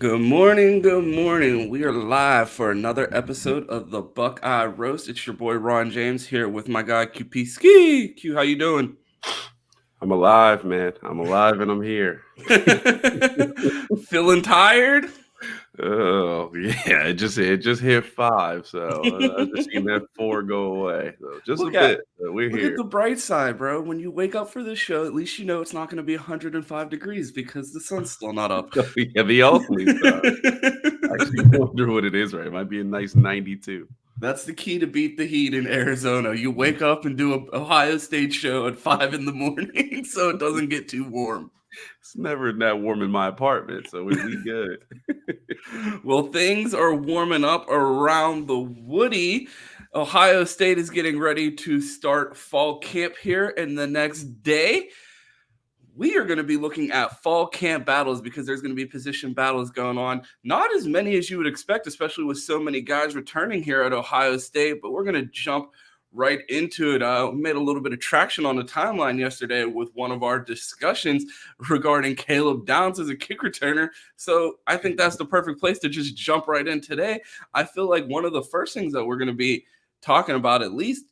Good morning, good morning. We are live for another episode of the Buckeye Roast. It's your boy Ron James here with my guy QP Ski. Q, how you doing? I'm alive, man. I'm alive and I'm here. Feeling tired? Oh yeah, it just hit 5, so I just seen that 4 go away. So just a Look at bit, but we're look at here. the bright side, bro. When you wake up for this show, at least you know it's not going to be 105 degrees because the sun's still not up. Yeah, the only star. I actually wonder what it is. Right, it might be a nice 92. That's the key to beat the heat in Arizona. You wake up and do an Ohio State show at 5 in the morning so it doesn't get too warm. It's never that warm in my apartment, so we good. Well, things are warming up around the Woody. Ohio State is getting ready to start fall camp here in the next day. We are going to be looking at fall camp battles because there's going to be position battles going on. Not as many as you would expect, especially with so many guys returning here at Ohio State, but we're going to jump right into it. We made a little bit of traction on the timeline yesterday with one of our discussions regarding Caleb Downs as a kick returner. So I think that's the perfect place to just jump right in today. I feel like one of the first things that we're going to be talking about, at least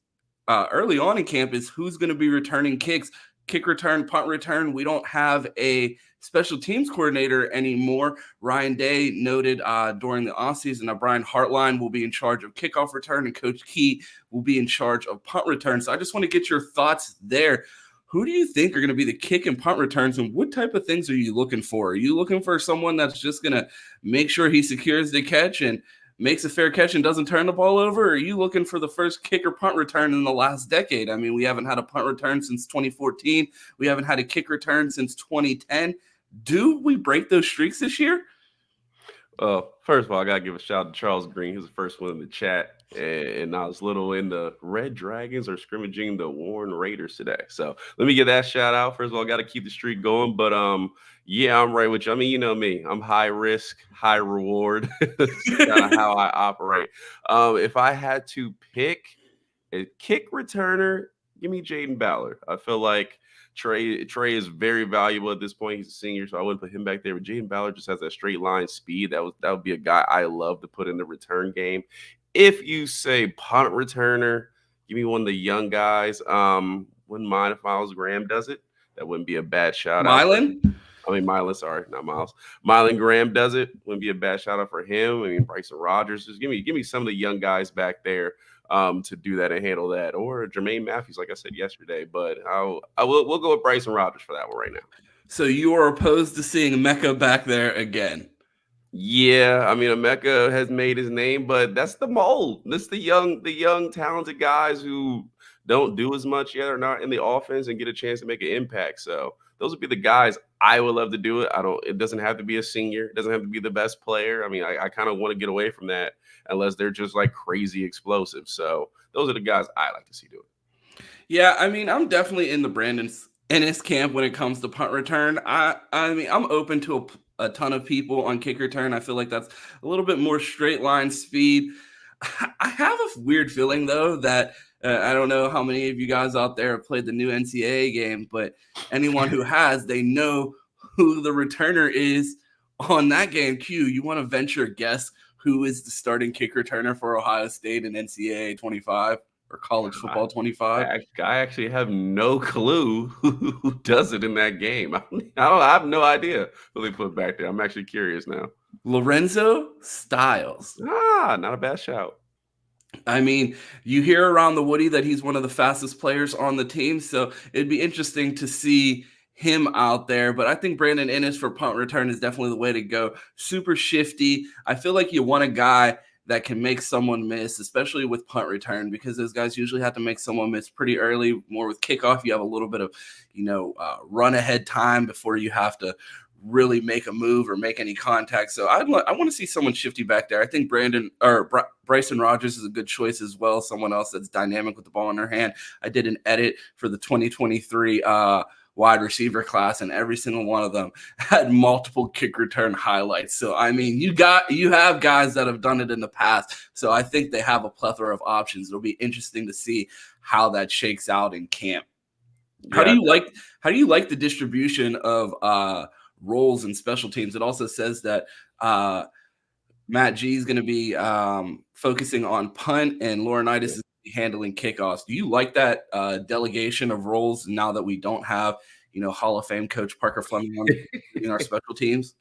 early on in camp, is who's going to be returning kicks. Kick return, punt return. We don't have a special teams coordinator anymore. Ryan Day noted during the offseason that Brian Hartline will be in charge of kickoff return and Coach Key will be in charge of punt return. So I just want to get your thoughts there. Who do you think are going to be the kick and punt returns, and what type of things are you looking for? Are you looking for someone that's just going to make sure he secures the catch and makes a fair catch and doesn't turn the ball over? Or are you looking for the first kick or punt return in the last decade? I mean, we haven't had a punt return since 2014. We haven't had a kick return since 2010. Do we break those streaks this year? First of all, I gotta give a shout out to Charles Green. He was the first one in the chat, and I was little in the Red Dragons are scrimmaging the Warren Raiders today. So let me get that shout out. First of all, I got to keep the streak going. But yeah, I'm right with you. I mean, you know me. I'm high risk, high reward. That's kind of how I operate. If I had to pick a kick returner, give me Jaden Ballard. I feel like Trey is very valuable at this point. He's a senior, so I wouldn't put him back there. But Jaden Ballard just has that straight line speed. That would be a guy I love to put in the return game. If you say punt returner, give me one of the young guys. Wouldn't mind if Miles Graham does it. That wouldn't be a bad shout out for Mylan? Mylan, sorry, not Miles. Mylan Graham does it. Wouldn't be a bad shout out for him. I mean, Bryson Rogers. Just give me some of the young guys back there to do that and handle that. Or Jermaine Matthews, like I said yesterday. But we'll go with Bryson Rogers for that one right now. So you are opposed to seeing Mecca back there again? Yeah, I mean, Emeka has made his name, but that's the mold. That's the young, talented guys who don't do as much yet, or not in the offense, and get a chance to make an impact. So those would be the guys I would love to do it. It doesn't have to be a senior. It doesn't have to be the best player. I mean, I kind of want to get away from that unless they're just like crazy explosive. So those are the guys I like to see do it. Yeah, I mean, I'm definitely in the Brandon Ennis camp when it comes to punt return. I mean, I'm open to a ton of people on kick return. I feel like that's a little bit more straight line speed. I have a weird feeling, though, that I don't know how many of you guys out there have played the new NCAA game, but anyone who has, they know who the returner is on that game. Q, you want to venture a guess who is the starting kick returner for Ohio State in NCAA 25 or college football 25? I actually have no clue who does it in that game. I have no idea who they put back there. I'm actually curious now. Lorenzo Styles. Not a bad shout. I mean, you hear around the Woody that he's one of the fastest players on the team, so it'd be interesting to see him out there. But I think Brandon Ennis for punt return is definitely the way to go. Super shifty. I feel like you want a guy that can make someone miss, especially with punt return, because those guys usually have to make someone miss pretty early. More with kickoff, you have a little bit of, run ahead time before you have to really make a move or make any contact. So I want to see someone shifty back there. I think Bryson Rogers is a good choice as well. Someone else that's dynamic with the ball in their hand. I did an edit for the 2023 wide receiver class, and every single one of them had multiple kick return highlights. So, I mean, you have guys that have done it in the past. So I think they have a plethora of options. It'll be interesting to see how that shakes out in camp. Yeah. How do you like the distribution of roles in special teams. It also says that Matt G is going to be focusing on punt, and Laurinaitis Yeah. is handling kickoffs. Do you like that delegation of roles now that we don't have, Hall of Fame coach Parker Fleming on in our special teams?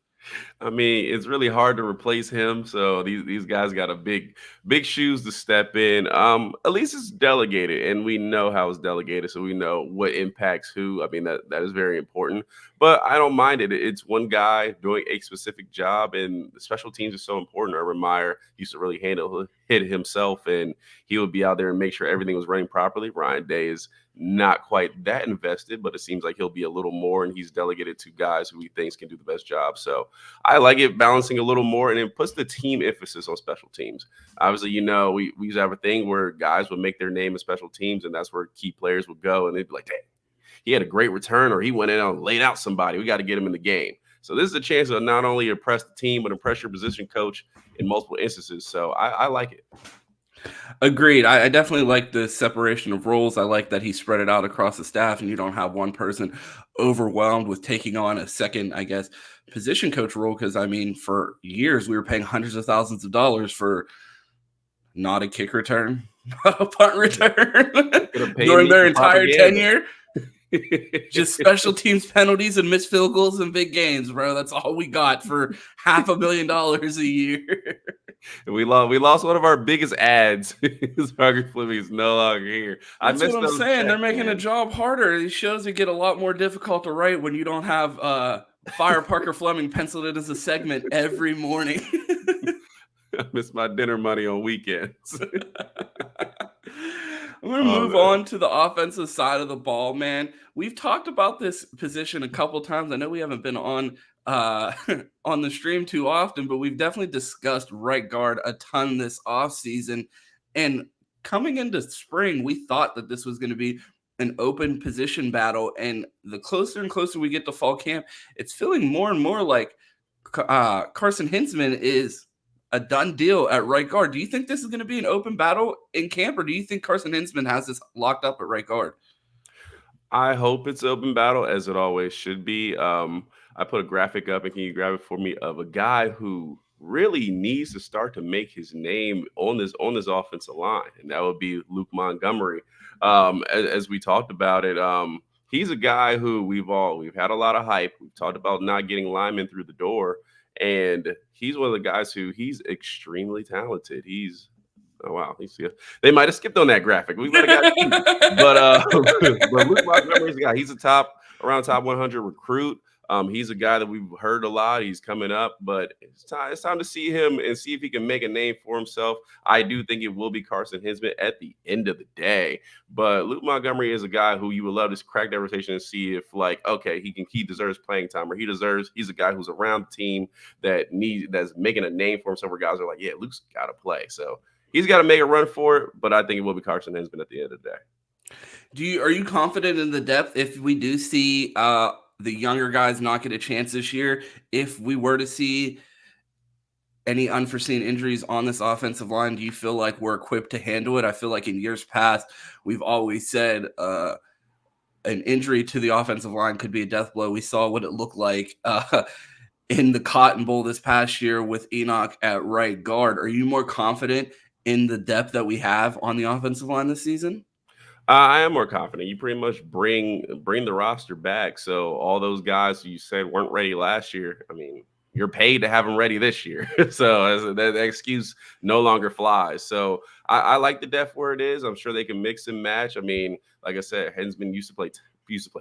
I mean, it's really hard to replace him. So these guys got a big shoes to step in. At least it's delegated, and we know how it's delegated, so we know what impacts who. I mean, that is very important. But I don't mind it. It's one guy doing a specific job, and the special teams is so important. Urban Meyer used to really handle hit himself, and he would be out there and make sure everything was running properly. Ryan Day is not quite that invested, but it seems like he'll be a little more, and he's delegated to guys who he thinks can do the best job. So I like it balancing a little more, and it puts the team emphasis on special teams. Obviously, we used to have a thing where guys would make their name in special teams, and that's where key players would go, and they'd be like, "Dang, he had a great return, or he went in and laid out somebody. We got to get him in the game." So this is a chance to not only impress the team, but impress your position coach in multiple instances. So I like it. Agreed. I definitely like the separation of roles. I like that he spread it out across the staff, and you don't have one person overwhelmed with taking on a second, I guess, position coach role. Because I mean, for years we were paying hundreds of thousands of dollars for not a kick return, not a punt return during Me their for entire propaganda. tenure. Just special teams penalties and missed field goals and big games, bro. That's all we got for $500,000 a year. We lost one of our biggest ads. Parker Fleming is no longer here. I That's what missed I'm those saying. They're checks, making the man. job harder. These shows that get a lot more difficult to write when you don't have Fire Parker Fleming penciled in as a segment every morning. I miss my dinner money on weekends. I'm going to Oh move man. on to the offensive side of the ball, man. We've talked about this position a couple times. I know we haven't been on on the stream too often, but we've definitely discussed right guard a ton this offseason. And coming into spring, we thought that this was going to be an open position battle. And the closer and closer we get to fall camp, it's feeling more and more like Carson Hinsman is a done deal at right guard. Do you think this is going to be an open battle in camp, or do you think Carson Hinsman has this locked up at right guard? I hope it's open battle as it always should be. I put a graphic up, and can you grab it for me, of a guy who really needs to start to make his name on this offensive line, and that would be Luke Montgomery. As we talked about it, he's a guy who we've had a lot of hype. We've talked about not getting linemen through the door, and he's one of the guys who he's extremely talented. He's Oh wow, they might have skipped on that graphic. We might have got cheap. But but Luke Montgomery's a guy. He's a top 100 recruit. He's a guy that we've heard a lot. He's coming up, but it's time to see him and see if he can make a name for himself. I do think it will be Carson Hinsman at the end of the day. But Luke Montgomery is a guy who you would love to crack that rotation and see if, like, okay, he deserves playing time, or he's a guy who's around the team that's making a name for himself, where guys are like, yeah, Luke's gotta play. So he's got to make a run for it, but I think it will be Carson Hinsman at the end of the day. Are you confident in the depth if we do see the younger guys not get a chance this year? If we were to see any unforeseen injuries on this offensive line, do you feel like we're equipped to handle it? I feel like in years past, we've always said an injury to the offensive line could be a death blow. We saw what it looked like in the Cotton Bowl this past year with Enoch at right guard. Are you more confident in the depth that we have on the offensive line this season? I am more confident. You pretty much bring the roster back. So all those guys who you said weren't ready last year, I mean, you're paid to have them ready this year. So that excuse no longer flies. So I like the depth where it is. I'm sure they can mix and match. I mean, like I said, Hensman used to play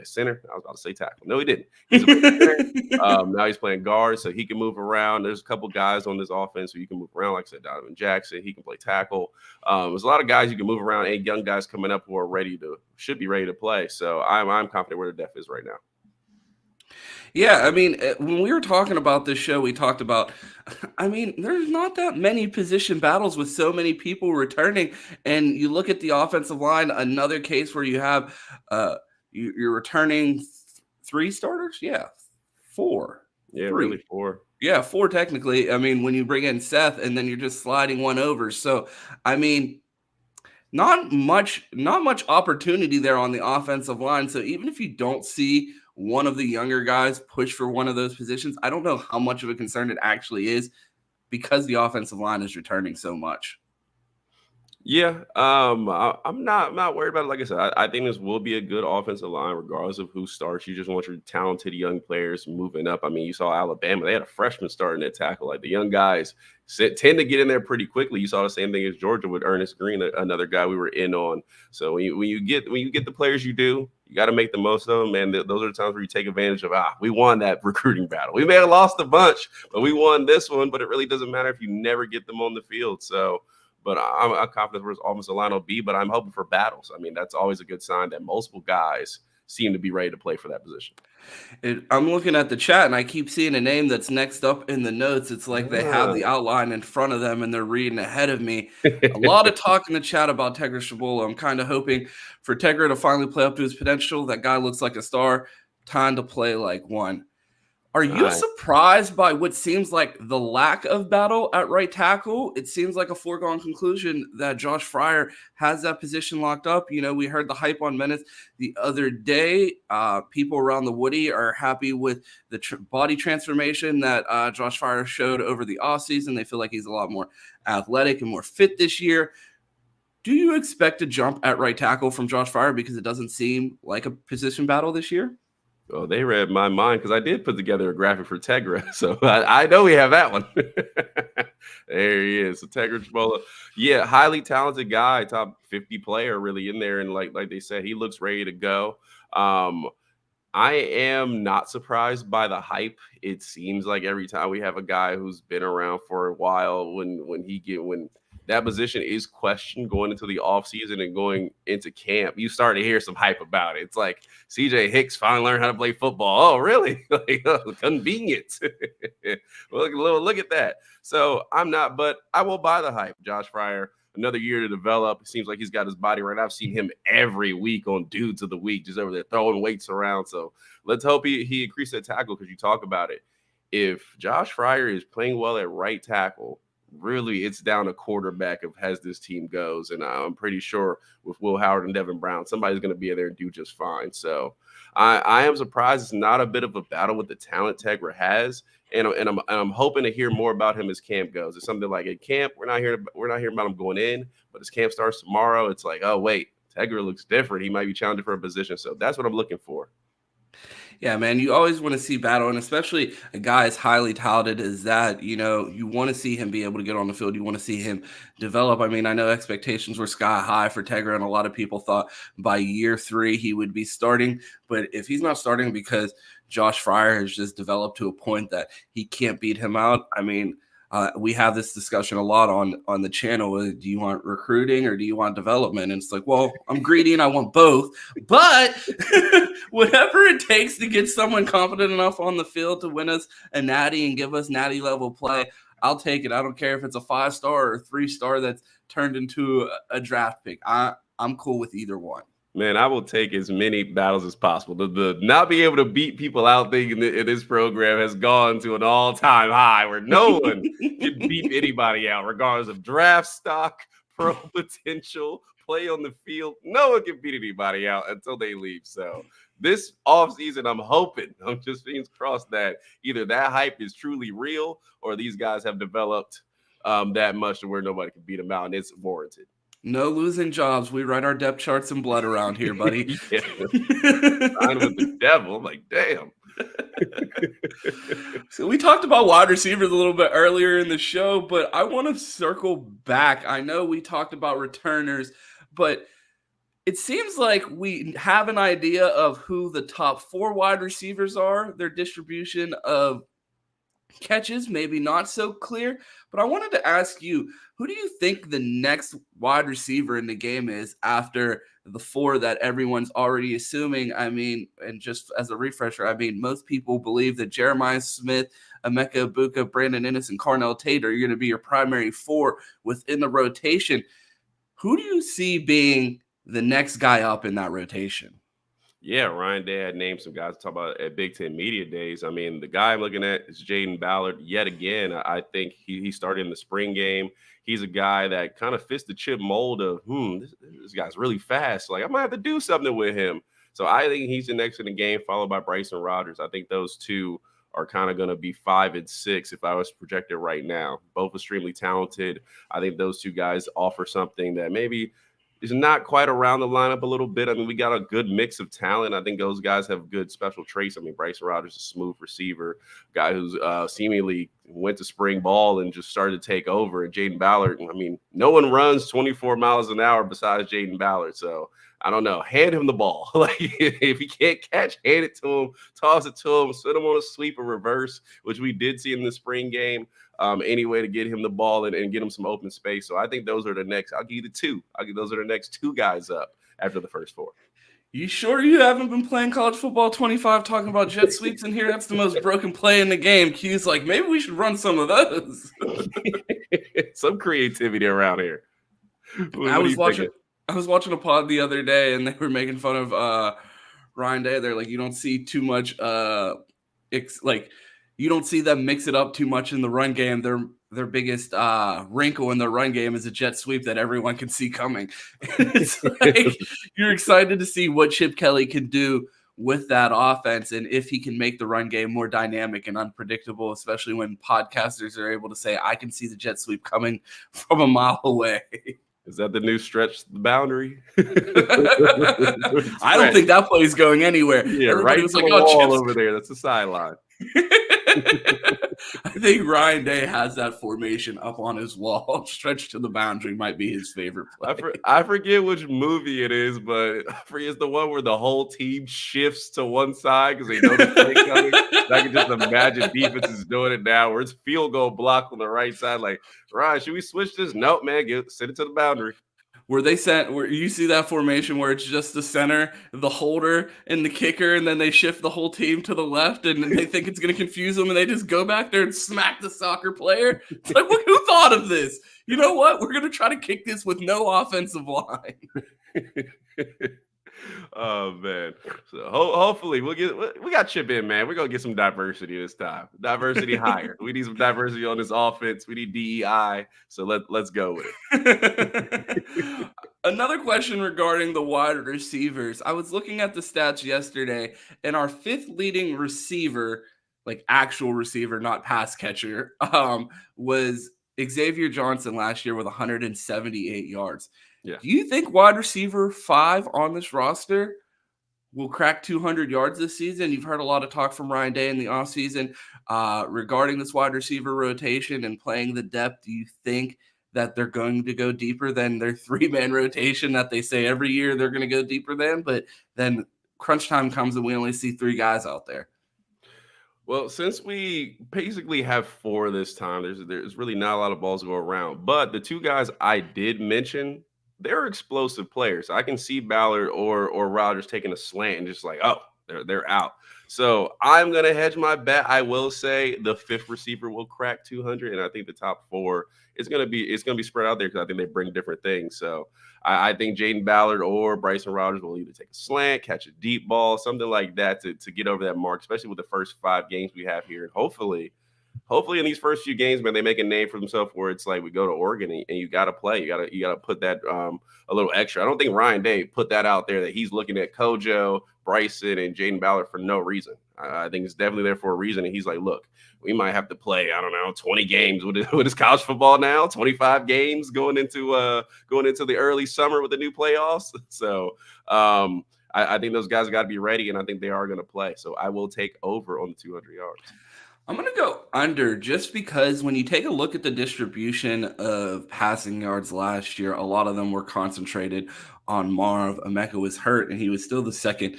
center. I was about to say tackle. No, he didn't. He's a center. Now he's playing guard, so he can move around. There's a couple guys on this offense who you can move around. Like I said, Donovan Jackson, he can play tackle. There's a lot of guys you can move around, and young guys coming up who should be ready to play. So I'm confident where the depth is right now. Yeah, I mean, when we were talking about this show, we talked about, I mean, there's not that many position battles with so many people returning. And you look at the offensive line, another case where you have, you're returning three starters? Yeah, four. Yeah, Three. really four. Yeah, four technically. I mean, when you bring in Seth and then you're just sliding one over. So, I mean, not much opportunity there on the offensive line. So even if you don't see one of the younger guys push for one of those positions. I don't know how much of a concern it actually is because the offensive line is returning so much. Yeah, I'm not worried about it. Like I said, I think this will be a good offensive line, regardless of who starts. You just want your talented young players moving up. I mean, you saw Alabama; they had a freshman starting at tackle. Like the young guys tend to get in there pretty quickly. You saw the same thing as Georgia with Ernest Green, another guy we were in on. So when you get the players you do, you got to make the most of them. And those are the times where you take advantage of. We won that recruiting battle. We may have lost a bunch, but we won this one. But it really doesn't matter if you never get them on the field. So. But I'm confident where his offensive line will be. But I'm hoping for battles. I mean, that's always a good sign that multiple guys seem to be ready to play for that position. I'm looking at the chat and I keep seeing a name that's next up in the notes. It's like they have the outline in front of them and they're reading ahead of me. A lot of talk in the chat about Tegra Shabola. I'm kind of hoping for Tegra to finally play up to his potential. That guy looks like a star. Time to play like one. Are you Nice. surprised by what seems like the lack of battle at right tackle? It seems like a foregone conclusion that Josh Fryer has that position locked up. You know, we heard the hype on Menace the other day. People around the Woody are happy with the body transformation that Josh Fryer showed over the offseason. They feel like he's a lot more athletic and more fit this year. Do you expect a jump at right tackle from Josh Fryer because it doesn't seem like a position battle this year? Oh, they read my mind because I did put together a graphic for Tegra. So I know we have that one. There he is. So Tegra Chibola. Yeah, highly talented guy, top 50 player really in there. And like they said, he looks ready to go. I am not surprised by the hype. It seems like every time we have a guy who's been around for a while, when that position is questioned going into the offseason and going into camp, you start to hear some hype about it. It's like CJ Hicks finally learned how to play football. Oh, really? Like, convenient. Look at that. So but I will buy the hype. Josh Fryer, another year to develop. It seems like he's got his body right. I've seen him every week on Dudes of the Week, just over there throwing weights around. So let's hope he increased that tackle because you talk about it. If Josh Fryer is playing well at right tackle, really it's down to quarterback of as this team goes. And I'm pretty sure with Will Howard and Devin Brown, somebody's going to be there and do just fine. So I am surprised it's not a bit of a battle with the talent Tegra has. And I'm hoping to hear more about him as camp goes. It's something like at camp, we're not hearing about him going in, but as camp starts tomorrow, it's like, oh wait, Tegra looks different. He might be challenging for a position. So that's what I'm looking for. Yeah, man, you always want to see battle, and especially a guy as highly touted as that, you know, you want to see him be able to get on the field. You want to see him develop. I mean, I know expectations were sky high for Tegra, and a lot of people thought by year 3 he would be starting. But if he's not starting because Josh Fryer has just developed to a point that he can't beat him out, I mean, we have this discussion a lot on the channel. Do you want recruiting or do you want development? And it's like, well, I'm greedy and I want both, but whatever it takes to get someone confident enough on the field to win us a natty and give us natty level play, I'll take it. I don't care if it's a 5-star or a 3-star that's turned into a draft pick. I'm cool with either one. Man, I will take as many battles as possible. The not being able to beat people out thing in this program has gone to an all-time high where no one can beat anybody out, regardless of draft stock, pro potential, play on the field. No one can beat anybody out until they leave. So this offseason, I'm just fingers crossed that either that hype is truly real or these guys have developed that much to where nobody can beat them out, and it's warranted. No losing jobs. We write our depth charts in blood around here, buddy. Yeah. Sign with the devil. I'm like, damn. So we talked about wide receivers a little bit earlier in the show, but I want to circle back. I know we talked about returners, but it seems like we have an idea of who the top 4 wide receivers are, their distribution of catches, maybe not so clear. But I wanted to ask you, who do you think the next wide receiver in the game is after the 4 that everyone's already assuming? I mean, and just as a refresher, I mean, most people believe that Jeremiah Smith, Emeka Ibuka, Brandon Ennis, and Carnell Tate are going to be your primary 4 within the rotation. Who do you see being the next guy up in that rotation? Yeah, Ryan Day had named some guys to talk about at Big Ten Media Days. I mean, the guy I'm looking at is Jaden Ballard. Yet again, I think he started in the spring game. He's a guy that kind of fits the chip mold of, this guy's really fast. Like, I might have to do something with him. So I think he's the next in the game, followed by Bryson Rodgers. I think those two are kind of going to be 5 and 6 if I was projected right now. Both extremely talented. I think those two guys offer something that maybe is not quite around the lineup a little bit. I mean, we got a good mix of talent. I think those guys have good special traits. I mean, Bryson Rodgers is a smooth receiver, guy who's seemingly went to spring ball and just started to take over. And Jaden Ballard, I mean, no one runs 24 miles an hour besides Jaden Ballard. So I don't know. Hand him the ball. Like if he can't catch, hand it to him, toss it to him, sit him on a sweep or reverse, which we did see in the spring game. Any way to get him the ball and get him some open space. So I think those are the next. I'll give you the two. Those are the next two guys up after the first four. You sure you haven't been playing college football 25 talking about jet sweeps in here? That's the most broken play in the game. Q's like, maybe we should run some of those. Some creativity around here. I was watching a pod the other day, and they were making fun of Ryan Day. They're like, you don't see too much you don't see them mix it up too much in the run game. Their biggest wrinkle in the run game is a jet sweep that everyone can see coming. It's like you're excited to see what Chip Kelly can do with that offense and if he can make the run game more dynamic and unpredictable, especially when podcasters are able to say, I can see the jet sweep coming from a mile away. Is that the new stretch the boundary? I don't think that play is going anywhere. Yeah, everybody was like, oh, Chip's over there. That's the sideline. I think Ryan Day has that formation up on his wall. Stretch to the boundary might be his favorite play. I forget which movie it is, but it's the one where the whole team shifts to one side because they know the play coming. I can just imagine defense is doing it now where it's field goal block on the right side. Like, Ryan, should we switch this? Nope, man. Send it to the boundary. Where you see that formation where it's just the center, the holder, and the kicker, and then they shift the whole team to the left, and they think it's going to confuse them, and they just go back there and smack the soccer player. It's like, who thought of this? You know what? We're going to try to kick this with no offensive line. Oh man! So hopefully we got Chip in, man. We're gonna get some diversity this time. Diversity higher. We need some diversity on this offense. We need DEI. So let's go with it. Another question regarding the wide receivers. I was looking at the stats yesterday, and our fifth leading receiver, like actual receiver, not pass catcher, was Xavier Johnson last year with 178 yards. Yeah. Do you think wide receiver 5 on this roster will crack 200 yards this season? You've heard a lot of talk from Ryan Day in the offseason regarding this wide receiver rotation and playing the depth. Do you think that they're going to go deeper than their 3-man rotation that they say every year they're going to go deeper than? But then crunch time comes and we only see 3 guys out there. Well, since we basically have 4 this time, there's really not a lot of balls to go around. But the 2 guys I did mention, they're explosive players. I can see Ballard or Rodgers taking a slant and just like, oh, they're out. So I'm gonna hedge my bet. I will say the 5th receiver will crack 200, and I think the top 4 it's gonna be spread out there because I think they bring different things. So I think Jaden Ballard or Bryson Rodgers will either take a slant, catch a deep ball, something like that to get over that mark, especially with the first 5 games we have here. And hopefully in these first few games, man, they make a name for themselves where it's like we go to Oregon and you got to play. You got to put that a little extra. I don't think Ryan Day put that out there that he's looking at Kojo, Bryson, and Jaden Ballard for no reason. I think it's definitely there for a reason. And he's like, look, we might have to play, I don't know, 20 games with his college football now, 25 games going into the early summer with the new playoffs. So I think those guys got to be ready, and I think they are going to play. So I will take over on the 200 yards. I'm going to go under just because when you take a look at the distribution of passing yards last year, a lot of them were concentrated on Marv. Emeka was hurt, and he was still the second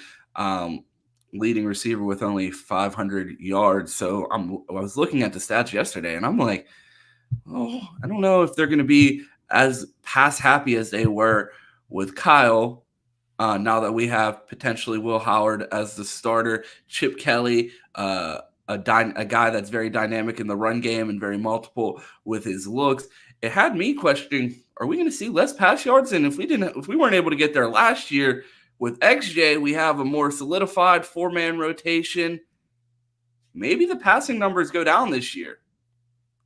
leading receiver with only 500 yards. So I was looking at the stats yesterday, and I'm like, I don't know if they're going to be as pass happy as they were with Kyle. Now that we have potentially Will Howard as the starter, Chip Kelly, a guy that's very dynamic in the run game and very multiple with his looks. It had me questioning, are we going to see less pass yards? And if we weren't able to get there last year with XJ, we have a more solidified 4-man rotation. Maybe the passing numbers go down this year.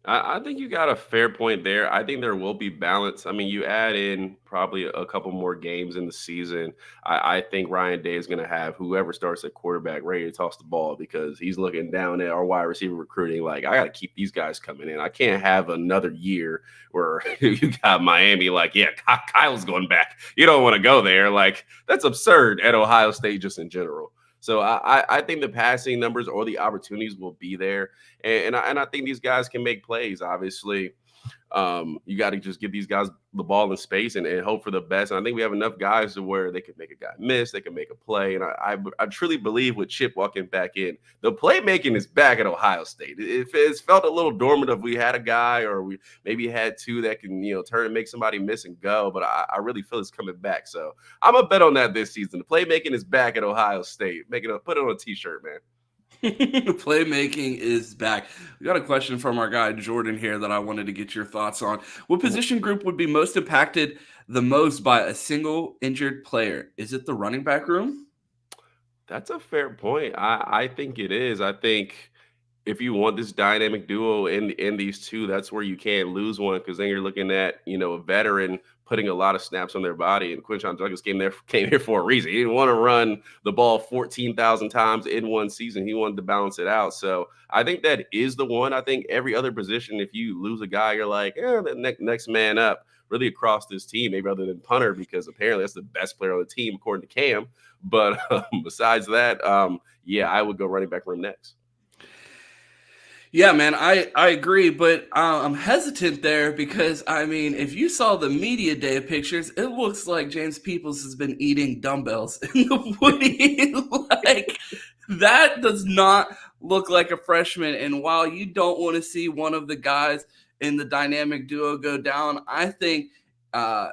I think you got a fair point there. I think there will be balance. I mean, you add in probably a couple more games in the season. I think Ryan Day is going to have whoever starts at quarterback ready to toss the ball because he's looking down at our wide receiver recruiting. Like, I got to keep these guys coming in. I can't have another year where you got Miami like, yeah, Kyle's going back. You don't want to go there. Like, that's absurd at Ohio State just in general. So I think the passing numbers or the opportunities will be there, and I think these guys can make plays. Obviously, you got to just give these guys the ball in space and hope for the best. And I think we have enough guys to where they can make a guy miss, they can make a play. And I truly believe with Chip walking back in, the playmaking is back at Ohio State. It's felt a little dormant if we had a guy or we maybe had two that can turn and make somebody miss and go. But I really feel it's coming back. So I'm a bet on that this season. The playmaking is back at Ohio State. Put it on a t-shirt, man. Playmaking is back. We got a question from our guy Jordan here that I wanted to get your thoughts on. What position group would be most impacted the most by a single injured player? Is it the running back room? That's a fair point. I think it is. I think if you want this dynamic duo in these two, that's where you can't lose one because then you're looking at a veteran putting a lot of snaps on their body. And Quinshon Judkins came here for a reason. He didn't want to run the ball 14,000 times in one season. He wanted to balance it out. So I think that is the one. I think every other position, if you lose a guy, you're like, the next man up. Really across this team, maybe other than punter, because apparently that's the best player on the team according to Cam. But besides that, yeah, I would go running back room next. Yeah, man, I agree, but I'm hesitant there because I mean, if you saw the media day pictures, it looks like James Peoples has been eating dumbbells in the Woody. Like that does not look like a freshman. And while you don't want to see one of the guys in the dynamic duo go down, I think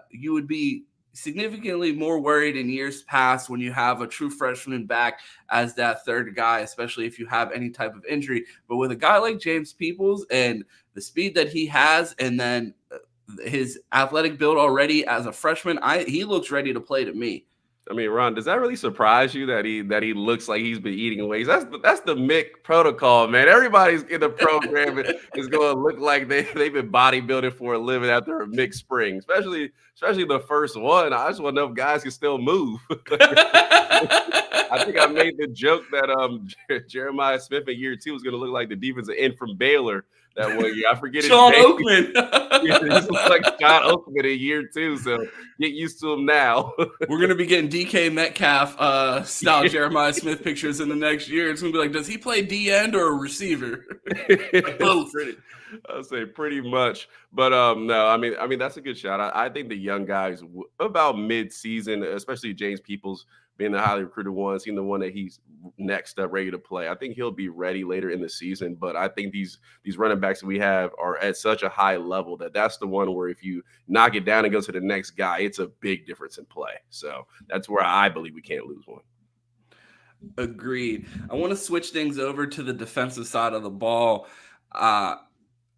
you would be significantly more worried in years past when you have a true freshman back as that third guy, especially if you have any type of injury. But with a guy like James Peoples and the speed that he has, and then his athletic build already as a freshman, he looks ready to play to me. I mean, Ron, does that really surprise you that he looks like he's been eating weights? That's the Mick protocol, man. Everybody's in the program is going to look like they've been bodybuilding for a living after a Mick spring, especially the first one. I just want to know if guys can still move. I think I made the joke that Jeremiah Smith in year 2 was going to look like the defensive end from Baylor that one year. I forget his Sean name. Oakman. Yeah, he looks like Sean Oakman in year 2, so get used to him now. We're gonna be getting DK Metcalf style Jeremiah Smith pictures in the next year. It's gonna be like, does he play D end or a receiver? Both. I'll say pretty much, but no, I mean that's a good shot. I think the young guys about mid-season, especially James Peoples being the highly recruited one, seeing the one that he's next up ready to play. I think he'll be ready later in the season, but I think these running backs that we have are at such a high level that's the one where if you knock it down and go to the next guy, it's a big difference in play. So that's where I believe we can't lose one. Agreed. I want to switch things over to the defensive side of the ball.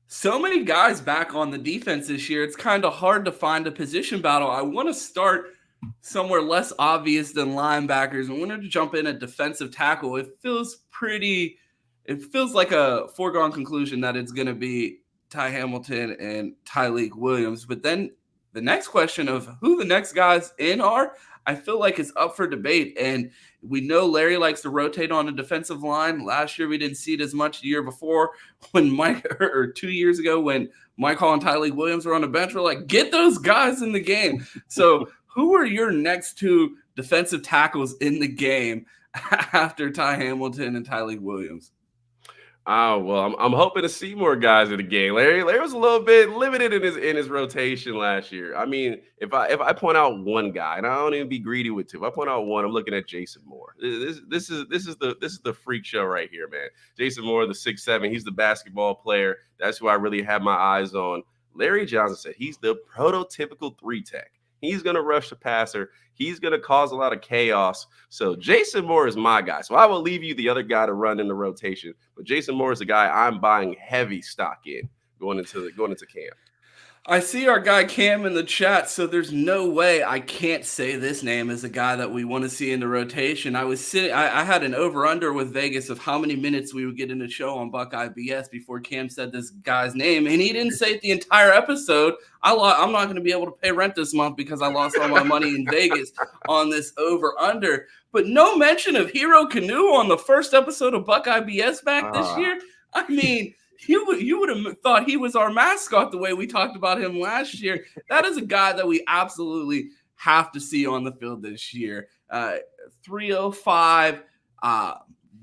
So many guys back on the defense this year, it's kind of hard to find a position battle. I want to start somewhere less obvious than linebackers. I wanted to jump in at defensive tackle. It feels like a foregone conclusion that it's going to be Ty Hamilton and Tyleik Williams. But then the next question of who the next guys in are, I feel like it's up for debate. And we know Larry likes to rotate on the defensive line. Last year, we didn't see it as much. The year before, when 2 years ago, when Mike Hall and Tyleik Williams were on the bench, we're like, get those guys in the game. So who are your next two defensive tackles in the game after Ty Hamilton and Tyleik Williams? Oh, well, I'm hoping to see more guys in the game. Larry was a little bit limited in his rotation last year. I mean, if I point out one guy, and I don't even be greedy with two, if I point out one, I'm looking at Jason Moore. This is the freak show right here, man. Jason Moore, the 6'7", he's the basketball player. That's who I really have my eyes on. Larry Johnson said he's the prototypical 3-tech. He's going to rush the passer. He's going to cause a lot of chaos. So Jason Moore is my guy. So I will leave you the other guy to run in the rotation. But Jason Moore is the guy I'm buying heavy stock in going into camp. I see our guy Cam in the chat, so there's no way I can't say this name as a guy that we want to see in the rotation. I had an over-under with Vegas of how many minutes we would get in the show on Buckeye BS before Cam said this guy's name, and he didn't say it the entire episode. I'm not going to be able to pay rent this month because I lost all my money in Vegas on this over-under. But no mention of Hero Canoe on the first episode of Buckeye BS back this year. I mean, you would have thought he was our mascot the way we talked about him last year. That is a guy that we absolutely have to see on the field this year. 305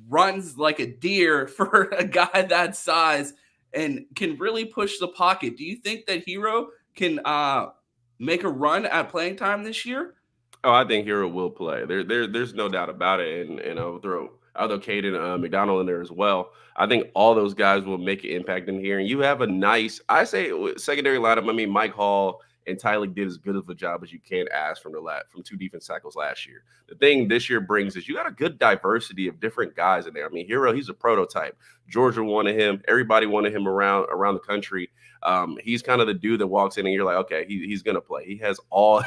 runs like a deer for a guy that size and can really push the pocket. Do you think that Hero can make a run at playing time this year? Oh, I think Hero will play. There's no doubt about it. And I'll throw Caden McDonald in there as well. I think all those guys will make an impact in here. And you have a nice, I say, secondary lineup. I mean, Mike Hall and Tyler did as good of a job as you can ask from two defense tackles last year. The thing this year brings is you got a good diversity of different guys in there. I mean, Hero, he's a prototype. Georgia wanted him. Everybody wanted him around the country. He's kind of the dude that walks in and you're like, okay, he's gonna play. He has all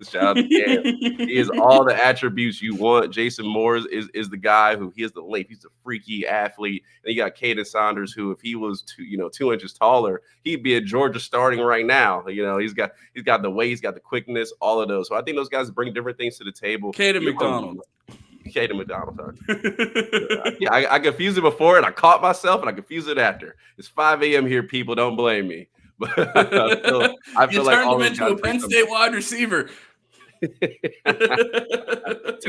shout out to Cam. He has all the attributes you want. Jason Moore is the guy who he has the length. He's a freaky athlete. And you got Caden Saunders, who if he was 2 inches taller, he'd be at Georgia starting right now. He's got the weight, he's got the quickness, all of those. So I think those guys bring different things to the table. Caden McDonald. Caden McDonald, sorry. Yeah, I confused it before and I caught myself and I confused it after. It's 5 a.m. here, people. Don't blame me. But I feel you like turned him into a Penn State wide receiver. 2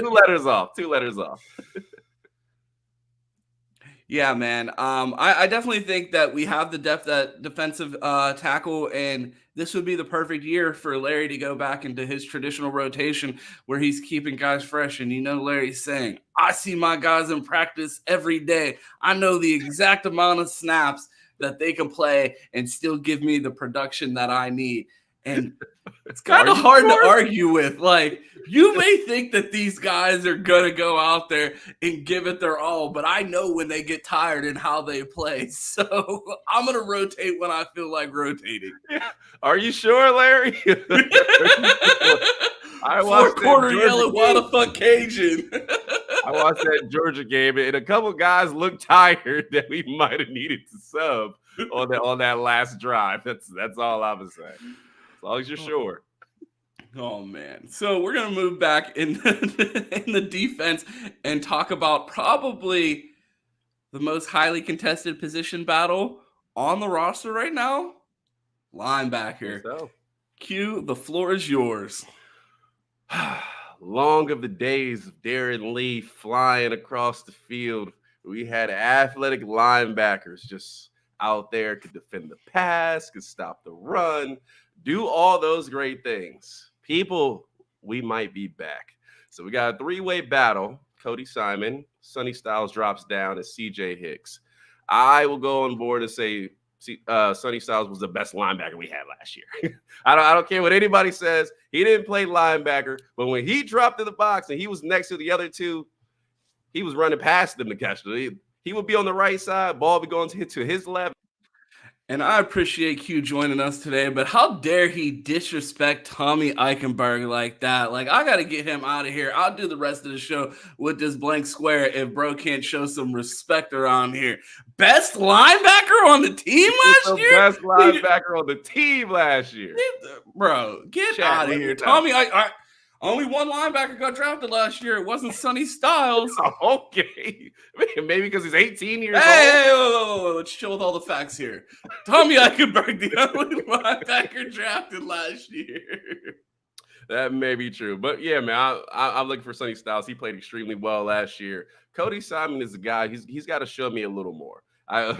letters off. Yeah, man. I definitely think that we have the depth at defensive tackle, and this would be the perfect year for Larry to go back into his traditional rotation where he's keeping guys fresh. And Larry's saying, I see my guys in practice every day. I know the exact amount of snaps that they can play and still give me the production that I need. And it's kind of hard to argue with. Like, you may think that these guys are going to go out there and give it their all, but I know when they get tired and how they play. So I'm going to rotate when I feel like rotating. Yeah. Are you sure, Larry? I watched Four-quarter yellow, why the fuck Cajun? I watched that Georgia game, and a couple guys looked tired that we might have needed to sub on that last drive. That's all I was saying. As long as you're sure. Oh, man. So we're going to move back in the defense and talk about probably the most highly contested position battle on the roster right now. Linebacker. So. Q, the floor is yours. Long of the days of Darren Lee flying across the field. We had athletic linebackers just out there, could defend the pass, could stop the run, do all those great things. People, we might be back. So we got a three-way battle. Cody Simon, Sonny Styles drops down, and CJ Hicks. I will go on board and say Sonny Styles was the best linebacker we had last year. I don't care what anybody says. He didn't play linebacker, but when he dropped in the box and he was next to the other two, he was running past them to catch it. He would be on the right side, ball would be going to his left. And I appreciate Q joining us today, but how dare he disrespect Tommy Eichenberg like that? Like, I got to get him out of here. I'll do the rest of the show with this blank square if bro can't show some respect around here. Best linebacker on the team last year? Best linebacker on the team last year. Bro, get out of here. Tommy, only one linebacker got drafted last year. It wasn't Sonny Styles. Okay. Maybe because he's 18 years old. Hey, let's chill with all the facts here. Tommy Eichenberg, the only linebacker drafted last year. That may be true. But yeah, man, I'm looking for Sonny Styles. He played extremely well last year. Cody Simon is a guy, he's got to show me a little more.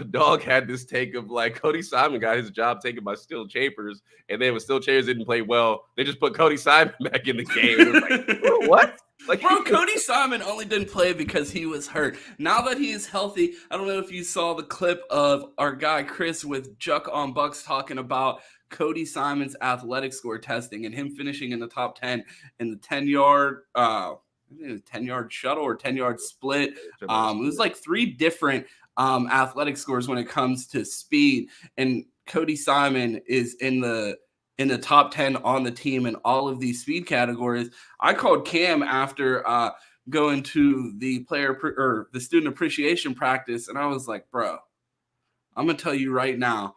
Dog had this take of like Cody Simon got his job taken by Steel Chambers, and then when Steel Chambers didn't play well, they just put Cody Simon back in the game. It was like, what? Like, bro, Cody Simon only didn't play because he was hurt. Now that he is healthy, I don't know if you saw the clip of our guy Chris with Juck on Bucks talking about Cody Simon's athletic score testing and him finishing in the top 10 in the 10-yard 10-yard shuttle or 10-yard split. It was like 3 different athletic scores when it comes to speed. And Cody Simon is in the top 10 on the team in all of these speed categories. I called Cam after going to the or the student appreciation practice, and I was like, bro, I'm gonna tell you right now,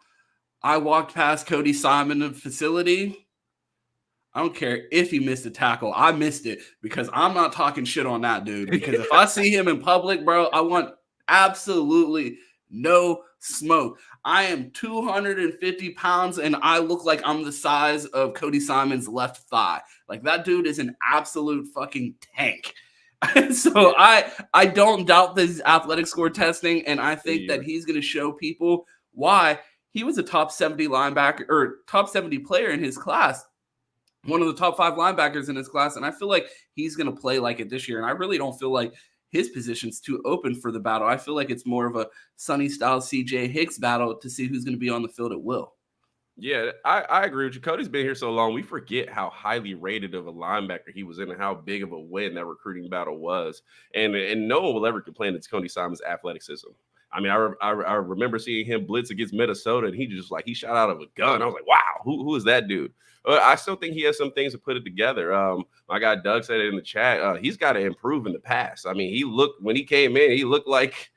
I walked past Cody Simon in the facility. I don't care if he missed a tackle. I missed it because I'm not talking shit on that dude. Because if I see him in public, bro, I want absolutely no smoke. I am 250 pounds and I look like I'm the size of Cody Simon's left thigh. Like that dude is an absolute fucking tank. So I don't doubt this athletic score testing, and I think that he's going to show people why he was a top 70 linebacker or top 70 player in his class, one of the top 5 linebackers in his class, and I feel like he's going to play like it this year. And I really don't feel like his position's too open for the battle. I feel like it's more of a Sonny Styles, CJ Hicks battle to see who's going to be on the field at will. Yeah, I agree with you. Cody's been here so long, we forget how highly rated of a linebacker he was in and how big of a win that recruiting battle was. And no one will ever complain it's Cody Simon's athleticism. I mean, I remember seeing him blitz against Minnesota, and he shot out of a gun. I was like, wow, who is that dude? I still think he has some things to put it together. My guy Doug said it in the chat. He's got to improve in the pass. I mean, when he came in, he looked like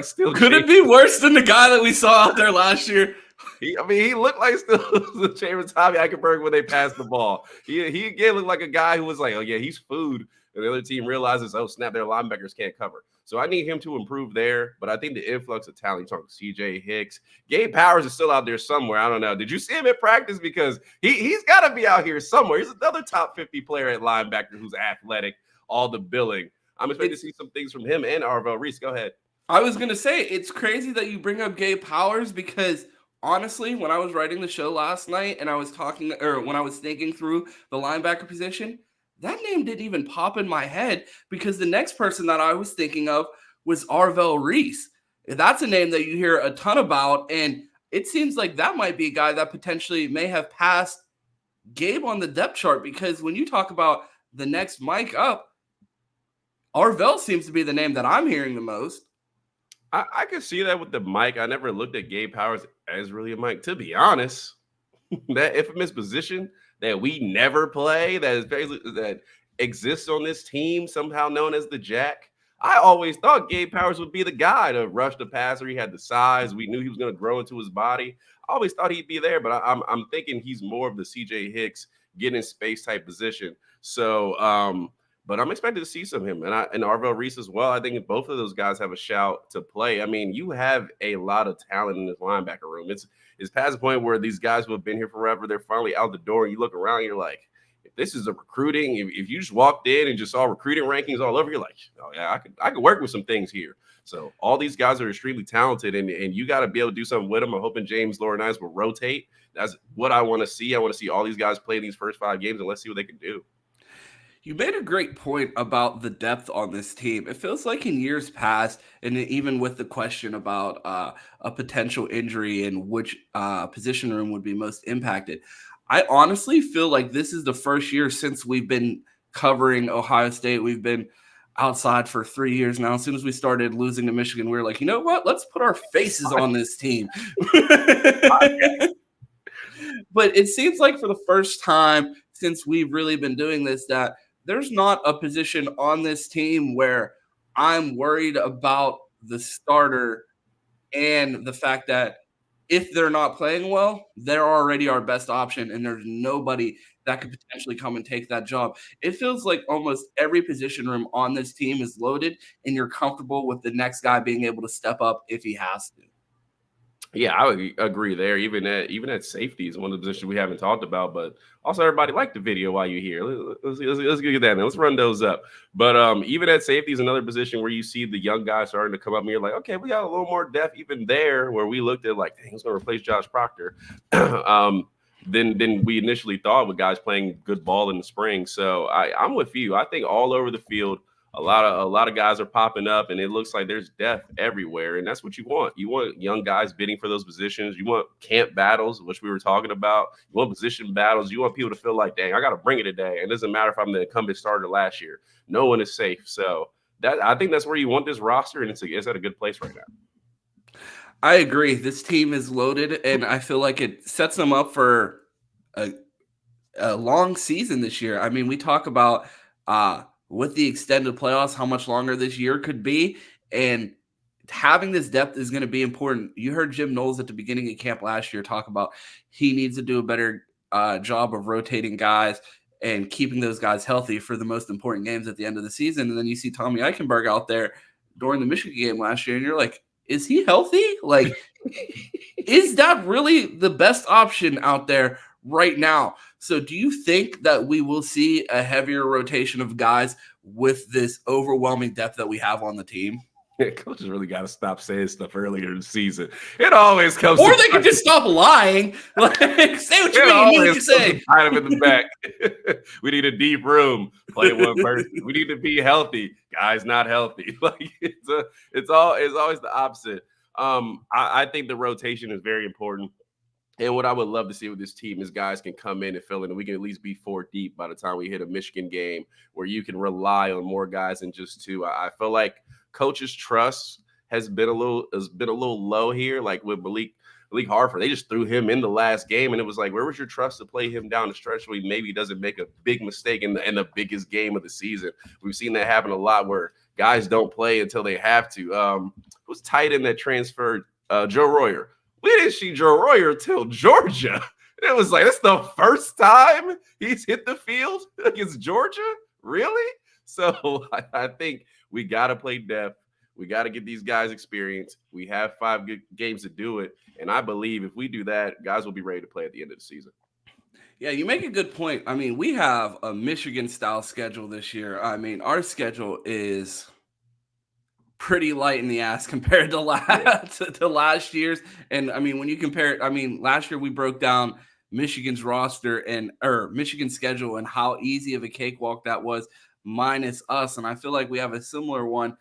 still. Could it be worse than the guy that we saw out there last year? He looked like still the Chambers Tommy Eichenberg when they passed the ball. He again looked like a guy who was like, oh yeah, he's food. And the other team realizes, oh snap, their linebackers can't cover. So I need him to improve there. But I think the influx of talent, you talk CJ Hicks, Gabe Powers is still out there somewhere. I don't know. Did you see him at practice? Because he's got to be out here somewhere. He's another top 50 player at linebacker who's athletic, all the billing. I'm expecting to see some things from him and Arvell Reese. Go ahead. I was gonna say it's crazy that you bring up Gabe Powers because honestly, when I was writing the show last night and I was when I was thinking through the linebacker position, that name didn't even pop in my head because the next person that I was thinking of was Arvell Reese. That's a name that you hear a ton about, and it seems like that might be a guy that potentially may have passed Gabe on the depth chart because when you talk about the next Mike up, Arvell seems to be the name that I'm hearing the most. I could see that with the Mike. I never looked at Gabe Powers as really a Mike, to be honest. That infamous position that we never play, that exists on this team, somehow known as the Jack. I always thought Gabe Powers would be the guy to rush the passer. He had the size. We knew he was going to grow into his body. I always thought he'd be there, but I'm thinking he's more of the CJ Hicks, get in space type position. So, but I'm expected to see some of him and Arvell Reese as well. I think both of those guys have a shout to play. I mean, you have a lot of talent in this linebacker room. It's past the point where these guys who have been here forever, they're finally out the door. And you look around, and you're like, if this is a recruiting, if you just walked in and just saw recruiting rankings all over, you're like, oh yeah, I could work with some things here. So all these guys are extremely talented, and you got to be able to do something with them. I'm hoping James Laurinaitis will rotate. That's what I want to see. I want to see all these guys play these first 5 games, and let's see what they can do. You made a great point about the depth on this team. It feels like in years past, and even with the question about a potential injury and which position room would be most impacted, I honestly feel like this is the first year since we've been covering Ohio State. We've been outside for 3 years now. As soon as we started losing to Michigan, we were like, you know what? Let's put our faces on this team. But it seems like for the first time since we've really been doing this, that there's not a position on this team where I'm worried about the starter and the fact that if they're not playing well, they're already our best option, and there's nobody that could potentially come and take that job. It feels like almost every position room on this team is loaded, and you're comfortable with the next guy being able to step up if he has to. Yeah, I would agree there. Even at safety is one of the positions we haven't talked about, but also everybody like the video while you're here. Let's get that. Let's run those up. But even at safety is another position where you see the young guys starting to come up and you're like, okay, we got a little more depth even there where we looked at like, dang, who's going to replace Josh Proctor? Than we initially thought with guys playing good ball in the spring. So I'm with you. I think all over the field, a lot of guys are popping up, and it looks like there's depth everywhere, and that's what you want. You want young guys bidding for those positions. You want camp battles, which we were talking about. You want position battles. You want people to feel like, dang, I got to bring it today. It doesn't matter if I'm the incumbent starter last year. No one is safe. So I think that's where you want this roster, and it's at a good place right now. I agree. This team is loaded, and I feel like it sets them up for a, a long season this year. I mean, we talk about with the extended playoffs, how much longer this year could be, and having this depth is going to be important. You heard Jim Knowles at the beginning of camp last year talk about he needs to do a better job of rotating guys and keeping those guys healthy for the most important games at the end of the season. And then you see Tommy Eichenberg out there during the Michigan game last year, and you're like, is he healthy? Like, is that really the best option out there right now? So, do you think that we will see a heavier rotation of guys with this overwhelming depth that we have on the team? Yeah, coaches really got to stop saying stuff earlier in the season. It always comes, or they could just stop lying. Like, say what you mean what you say. Kind of in the back. We need a deep room. Play one person. We need to be healthy. Guys, not healthy. Like it's always the opposite. I think the rotation is very important. And what I would love to see with this team is guys can come in and fill in, and we can at least be 4 deep by the time we hit a Michigan game where you can rely on more guys than just 2. I feel like coaches' trust has been a little low here. Like with Malik Hartford, they just threw him in the last game, and it was like, where was your trust to play him down the stretch where he maybe doesn't make a big mistake in the biggest game of the season? We've seen that happen a lot where guys don't play until they have to. Who's tight end that transferred? Joe Royer. We didn't see Joe Royer till Georgia. It was like, that's the first time he's hit the field against Georgia? Really? So I think we got to play depth. We got to get these guys experience. We have 5 good games to do it. And I believe if we do that, guys will be ready to play at the end of the season. Yeah, you make a good point. I mean, we have a Michigan-style schedule this year. I mean, our schedule is pretty light in the ass compared to last year's. And I mean, when you compare it, I mean, last year we broke down Michigan's roster and Michigan's schedule and how easy of a cakewalk that was minus us. And I feel like we have a similar one.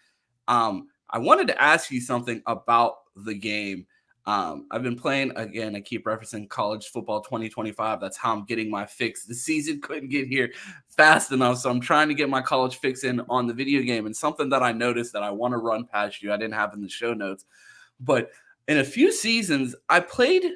I wanted to ask you something about the game. I've been playing again. I keep referencing college football 2025. That's how I'm getting my fix. The season couldn't get here fast enough, so I'm trying to get my college fix in on the video game. And something that I noticed that I want to run past you, I didn't have in the show notes, but in a few seasons, I played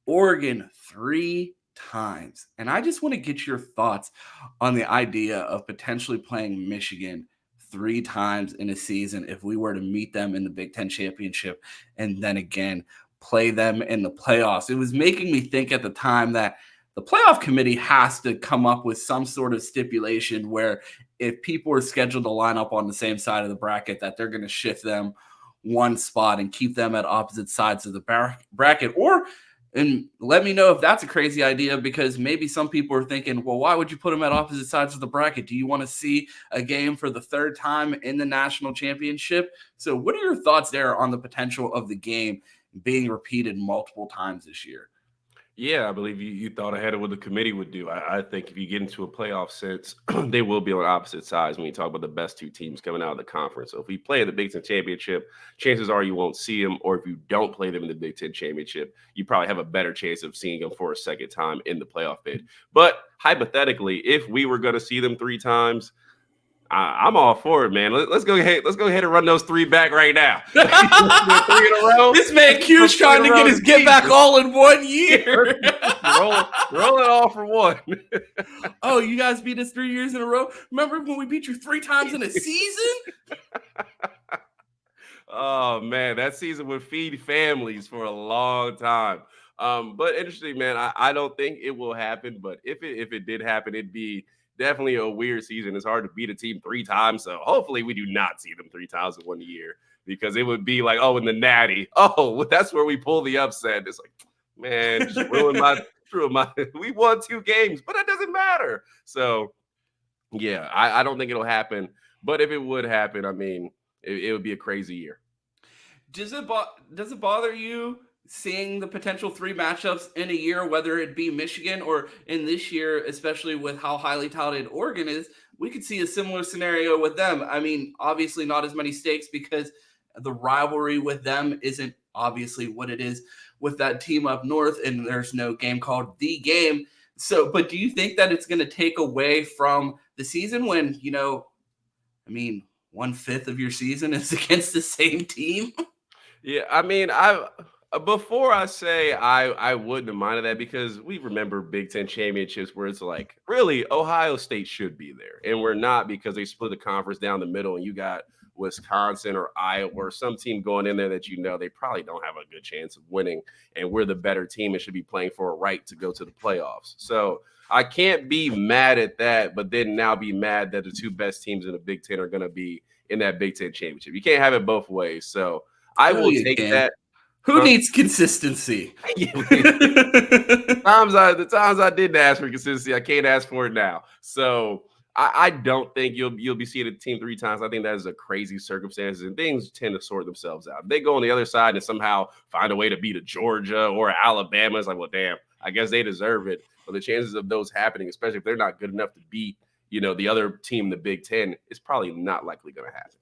Oregon 3 times, and I just want to get your thoughts on the idea of potentially playing Michigan 3 times in a season if we were to meet them in the Big Ten championship and then again play them in the playoffs. It was making me think at the time that the playoff committee has to come up with some sort of stipulation where if people are scheduled to line up on the same side of the bracket, that they're going to shift them one spot and keep them at opposite sides of the bracket. And let me know if that's a crazy idea, because maybe some people are thinking, well, why would you put them at opposite sides of the bracket? Do you want to see a game for the 3rd time in the national championship? So what are your thoughts there on the potential of the game being repeated multiple times this year? Yeah, I believe you thought ahead of what the committee would do. I think if you get into a playoff sense, they will be on opposite sides when you talk about the best 2 teams coming out of the conference. So if we play in the Big Ten championship, chances are you won't see them. Or if you don't play them in the Big Ten championship, you probably have a better chance of seeing them for a second time in the playoff bid. But hypothetically, if we were going to see them 3 times, I'm all for it, man. Let's go ahead. Let's go ahead and run those 3 back right now. 3 in a row. This man Q's trying to get his get back all in 1 year. roll it all for 1. Oh, you guys beat us 3 years in a row? Remember when we beat you 3 times in a season? Oh man, that season would feed families for a long time. But interesting, man. I don't think it will happen, but if it did happen, it'd be definitely a weird season. It's hard to beat a team 3 times. So hopefully we do not see them 3 times in 1 year, because it would be like, oh, in the Natty. Oh, that's where we pull the upset. It's like, man, just ruin my we won 2 games, but that doesn't matter. So yeah, I don't think it'll happen. But if it would happen, I mean, it would be a crazy year. Does it bother you seeing the potential 3 matchups in a year, whether it be Michigan or in this year, especially with how highly touted Oregon is? We could see a similar scenario with them. I mean, obviously not as many stakes because the rivalry with them isn't obviously what it is with that team up north, and there's no game called The Game. So, but do you think that it's going to take away from the season when, I mean, 1/5 of your season is against the same team? Yeah, I mean, I before I say I wouldn't have minded that because we remember Big Ten championships where it's like really Ohio State should be there, and we're not because they split the conference down the middle, and you got Wisconsin or Iowa or some team going in there that you know they probably don't have a good chance of winning, and we're the better team and should be playing for a right to go to the playoffs. So I can't be mad at that, but then now be mad that the two best teams in the Big Ten are going to be in that Big Ten championship. You can't have it both ways. So I No, will you take can. that. Who Huh? needs consistency? Yeah, the times I didn't ask for consistency, I can't ask for it now. So I don't think you'll be seeing a team three times. I think that is a crazy circumstances, and things tend to sort themselves out. If they go on the other side and somehow find a way to beat a Georgia or Alabama, it's like, well, damn, I guess they deserve it. But the chances of those happening, especially if they're not good enough to beat, the other team in the Big Ten, is probably not likely going to happen.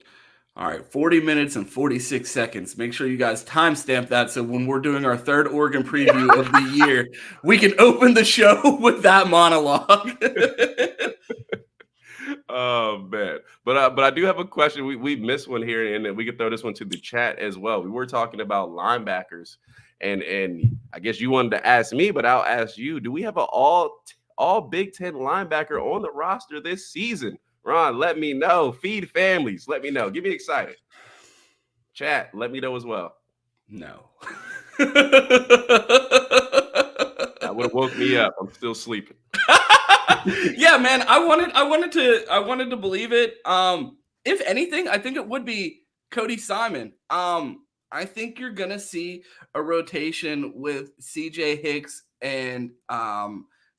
All right, 40 minutes and 46 seconds. Make sure you guys timestamp that so when we're doing our third Oregon preview of the year, we can open the show with that monologue. Oh man, but I do have a question. We missed one here, and we could throw this one to the chat as well. We were talking about linebackers, and I guess you wanted to ask me, but I'll ask you: do we have an all Big Ten linebacker on the roster this season? Ron, let me know. Feed families, let me know. Get me excited. Chat, let me know as well. No. That would have woke me up. I'm still sleeping. Yeah, man, I wanted to believe it. If anything, I think it would be Cody Simon. I think you're gonna see a rotation with CJ Hicks and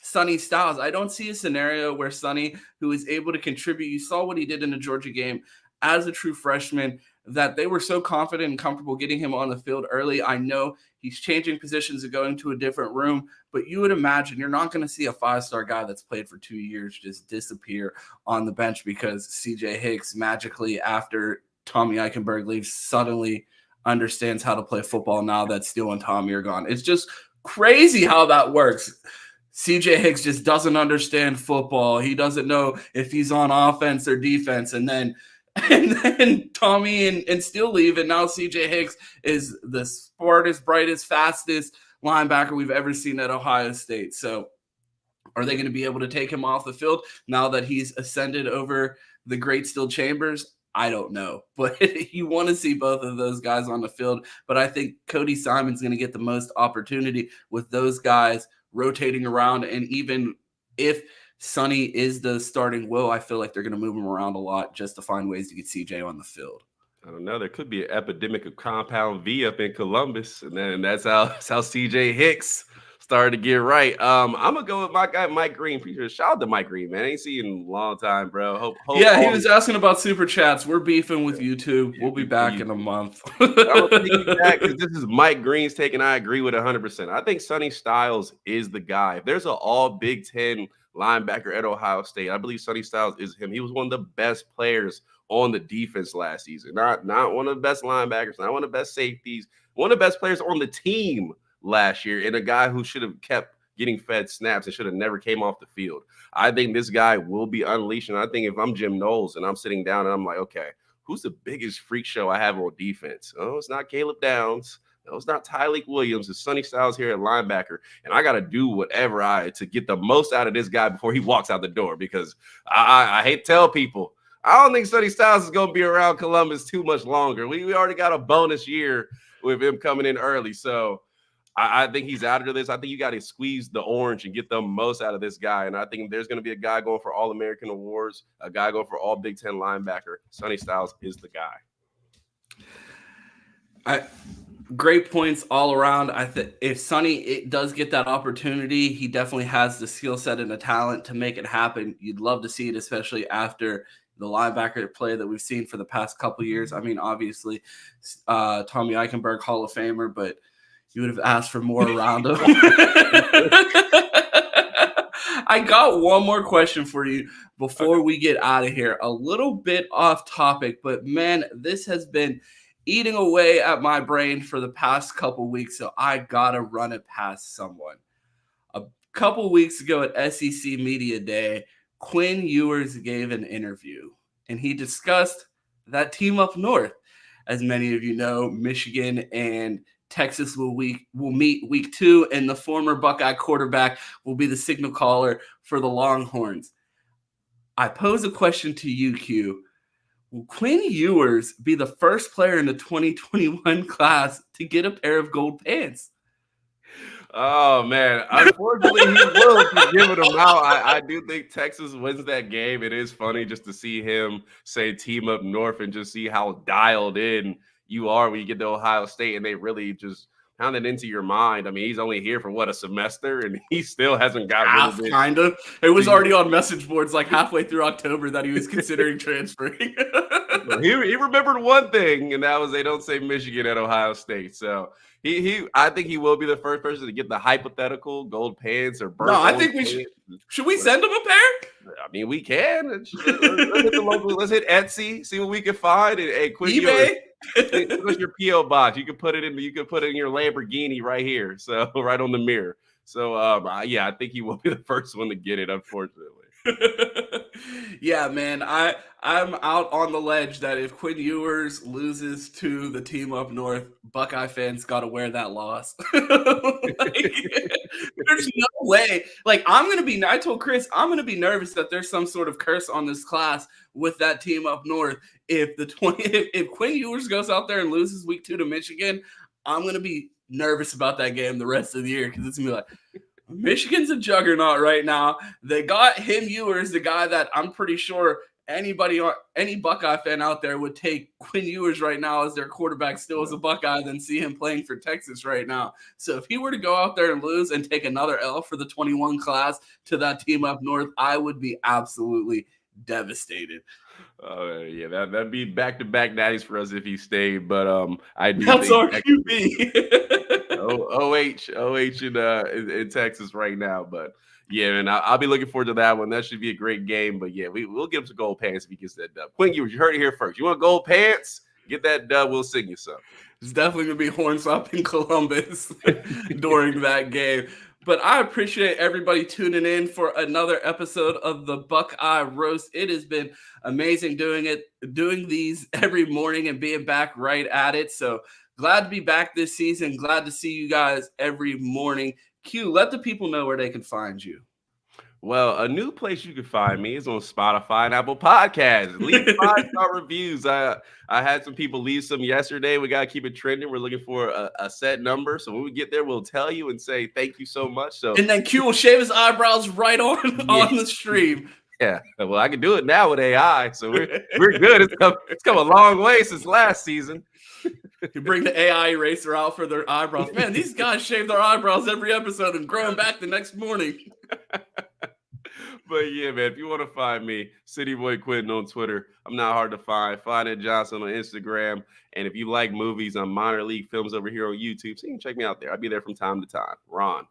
Sonny Styles. I don't see a scenario where Sonny, who is able to contribute, you saw what he did in the Georgia game as a true freshman, that they were so confident and comfortable getting him on the field early. I know he's changing positions and going to a different room, but you would imagine you're not going to see a five-star guy that's played for 2 years just disappear on the bench because CJ Hicks magically, after Tommy Eichenberg leaves, suddenly understands how to play football now that Steele and Tommy are gone. It's just crazy how that works. CJ Hicks just doesn't understand football. He doesn't know if he's on offense or defense. And then Tommy and Steele leave, and now CJ Hicks is the smartest, brightest, fastest linebacker we've ever seen at Ohio State. So are they going to be able to take him off the field now that he's ascended over the great Steel Chambers? I don't know, but you want to see both of those guys on the field. But I think Cody Simon's going to get the most opportunity with those guys rotating around. And even if Sonny is the starting will, I feel like they're going to move him around a lot just to find ways to get CJ on the field. I don't know. There could be an epidemic of compound V up in Columbus, and then that's how CJ Hicks started to get right. I'm gonna go with my guy Mike Green. Shout out to Mike Green, man. I ain't seen him in a long time, bro. Hope Yeah, he all was asking about super chats. We're beefing with YouTube. yeah, We'll be back in a month. I'm gonna piggyback because this is Mike Green's take, and I agree with 100%. I think Sonny Styles is the guy. If there's an all Big Ten linebacker at Ohio State, I believe Sonny Styles is him. He was one of the best players on the defense last season. Not one of the best linebackers, not one of the best safeties, one of the best players on the team last year, and a guy who should have kept getting fed snaps and should have never came off the field. I think this guy will be unleashed. And I think if I'm Jim Knowles and I'm sitting down and I'm like, okay, who's the biggest freak show I have on defense? Oh, it's not Caleb Downs. No, it's not Tyleek Williams. It's Sonny Styles here at linebacker. And I got to do whatever to get the most out of this guy before he walks out the door, because I hate to tell people, I don't think Sonny Styles is going to be around Columbus too much longer. We already got a bonus year with him coming in early. So I think he's out of this. I think you got to squeeze the orange and get the most out of this guy. And I think there's going to be a guy going for All-American awards, a guy going for All Big Ten linebacker. Sonny Styles is the guy. Great points all around. I think if Sonny does get that opportunity, he definitely has the skill set and the talent to make it happen. You'd love to see it, especially after the linebacker play that we've seen for the past couple years. I mean, obviously, Tommy Eichenberg, Hall of Famer, but you would have asked for more around him. I got one more question for you before we get out of here. A little bit off topic, but man, this has been eating away at my brain for the past couple weeks, so I gotta run it past someone. A couple weeks ago at SEC Media Day, Quinn Ewers gave an interview, and he discussed that team up north. as many of you know, Michigan and Texas will meet week 2, and the former Buckeye quarterback will be the signal caller for the Longhorns. I pose a question to you, Q. Will Quinn Ewers be the first player in the 2021 class to get a pair of gold pants? Oh man, unfortunately he will be giving them out. I do think Texas wins that game. It is funny just to see him say team up north and just see how dialed in you are when you get to Ohio State and they really just pound it into your mind. I mean, he's only here for what, a semester, and he still hasn't got rid of it. Kind of. It was already on message boards like halfway through October that he was considering transferring. He remembered one thing, and that was they don't say Michigan at Ohio State. So I think he will be the first person to get the hypothetical gold pants or burnt. No, I think should we send him a pair? I mean, we can. Let's hit the local. Let's hit Etsy, see what we can find. And hey, Quinn eBay. Give us your PO box. You can put it in. You can put it in your Lamborghini right here. So right on the mirror. So yeah, I think he will be the first one to get it. Unfortunately. Yeah, man. I'm out on the ledge that if Quinn Ewers loses to the team up north, Buckeye fans got to wear that loss. Like, there's no way. Like, I told Chris, I'm going to be nervous that there's some sort of curse on this class with that team up north. If Quinn Ewers goes out there and loses week 2 to Michigan, I'm going to be nervous about that game the rest of the year because it's going to be like, Michigan's a juggernaut right now. They got him Ewers, the guy that I'm pretty sure any Buckeye fan out there would take Quinn Ewers right now as their quarterback still as a Buckeye than see him playing for Texas right now. So if he were to go out there and lose and take another L for the 21 class to that team up north, I would be absolutely devastated. Yeah, that'd be back-to-back natties for us if he stayed. But I do that's think our QB. OH in Texas right now. But yeah, man, I'll be looking forward to that one. That should be a great game. But yeah, we'll give him some gold pants if he gets that dub. Quinn Ewers, you heard it here first. You want gold pants? Get that dub. We'll sing you some. It's definitely gonna be horns up in Columbus during that game. But I appreciate everybody tuning in for another episode of the Buckeye Roast. It has been amazing doing these every morning and being back right at it. So glad to be back this season. Glad to see you guys every morning. Q, let the people know where they can find you. Well, a new place you can find me is on Spotify and Apple Podcasts. Leave 5-star reviews. I had some people leave some yesterday. We got to keep it trending. We're looking for a set number. So when we get there, we'll tell you and say thank you so much. So and then Q will shave his eyebrows right on the stream. Yeah, well, I can do it now with AI. So we're good. It's come a long way since last season. You bring the AI eraser out for their eyebrows. Man, these guys shave their eyebrows every episode and grow them back the next morning. But yeah, man, if you want to find me, City Boy Quinn on Twitter. I'm not hard to find. Find it Johnson on Instagram. And if you like movies, I'm Minor League Films over here on YouTube. So you can check me out there. I'll be there from time to time. Ron.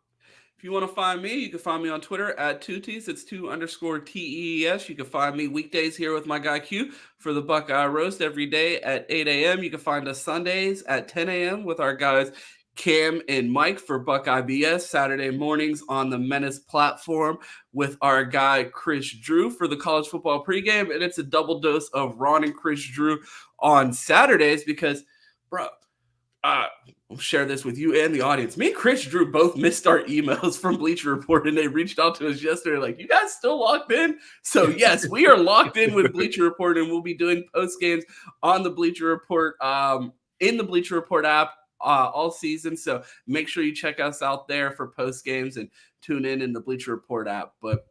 If you want to find me, you can find me on Twitter at Tooties. It's 2_TEES. You can find me weekdays here with my guy Q for the Buckeye Roast every day at 8 a.m. You can find us Sundays at 10 a.m. with our guys Cam and Mike for Buckeye BS. Saturday mornings on the Menace platform with our guy Chris Drew for the college football pregame. And it's a double dose of Ron and Chris Drew on Saturdays because, bro, I'll share this with you and the audience. Me and Chris Drew both missed our emails from Bleacher Report, and they reached out to us yesterday like, you guys still locked in? So, yes, we are locked in with Bleacher Report, and we'll be doing post games on the Bleacher Report, in the Bleacher Report app all season. So make sure you check us out there for post games and tune in the Bleacher Report app. But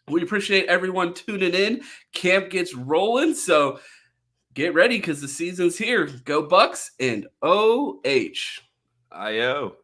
we appreciate everyone tuning in. Camp gets rolling, so get ready because the season's here. Go Bucks and OH. IO.